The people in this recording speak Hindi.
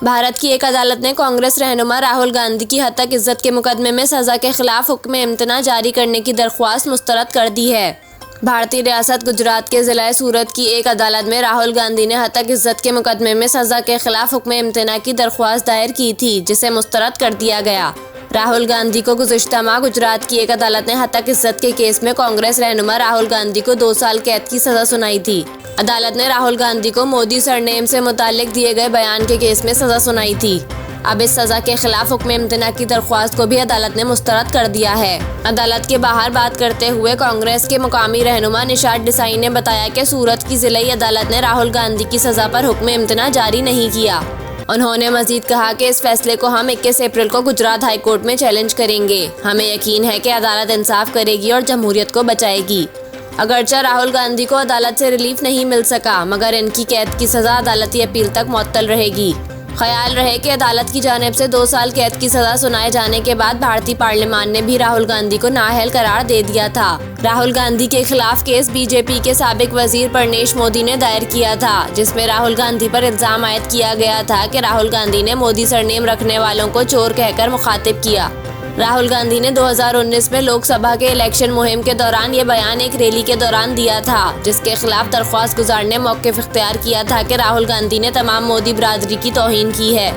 भारत की एक अदालत ने कांग्रेस रहनुमा राहुल गांधी की हद तक इज्जत के मुकदमे में सजा के खिलाफ हुक्म इम्तना जारी करने की दरख्वास्त मुस्तरद कर दी है। भारतीय रियासत गुजरात के जिला सूरत की एक अदालत में राहुल गांधी ने हद तक इज्जत के मुकदमे में सजा के खिलाफ हुक्म इम्तना की दरख्वास्त दायर की थी, जिसे मुस्तरद कर दिया गया। राहुल गांधी को गुज़िश्ता माह गुजरात की एक अदालत ने हद तक इज्जत के केस में कांग्रेस रहनुमा राहुल गांधी को 2 साल कैद की सजा सुनाई थी। अदालत ने राहुल गांधी को मोदी सरनेम से मुताल्लिक दिए गए बयान के केस में सजा सुनाई थी। अब इस सजा के खिलाफ हुक्म इम्तना की दरख्वास्त को भी अदालत ने मुस्तरद कर दिया है। अदालत के बाहर बात करते हुए कांग्रेस के मुकामी रहनुमा निशात देसाई ने बताया कि सूरत की जिलाई अदालत ने राहुल गांधी की सजा पर हुक्म इम्तना जारी नहीं किया। उन्होंने मजीद कहा कि इस फैसले को हम 21 अप्रैल को गुजरात हाई कोर्ट में चैलेंज करेंगे। हमें यकीन है कि अदालत इंसाफ करेगी और जमहूरियत को बचाएगी। अगरचे राहुल गांधी को अदालत से रिलीफ नहीं मिल सका, मगर इनकी कैद की सजा अदालती अपील तक मुअत्तल रहेगी। ख्याल रहे कि अदालत की जानिब से 2 साल कैद की सजा सुनाए जाने के बाद भारतीय पार्लियामान ने भी राहुल गांधी को नाअहल करार दे दिया था। राहुल गांधी के खिलाफ केस बीजेपी के साबिक वजीर परनेश मोदी ने दायर किया था, जिसमें राहुल गांधी पर इल्जाम आयद किया गया था कि राहुल गांधी ने मोदी सरनेम रखने वालों को चोर कहकर मुखातिब किया। राहुल गांधी ने 2019 में लोकसभा के इलेक्शन मुहिम के दौरान ये बयान एक रैली के दौरान दिया था, जिसके खिलाफ दरख्वास्त गुजार ने मौक़िफ़ इख्तियार किया था कि राहुल गांधी ने तमाम मोदी बिरादरी की तौहीन की है।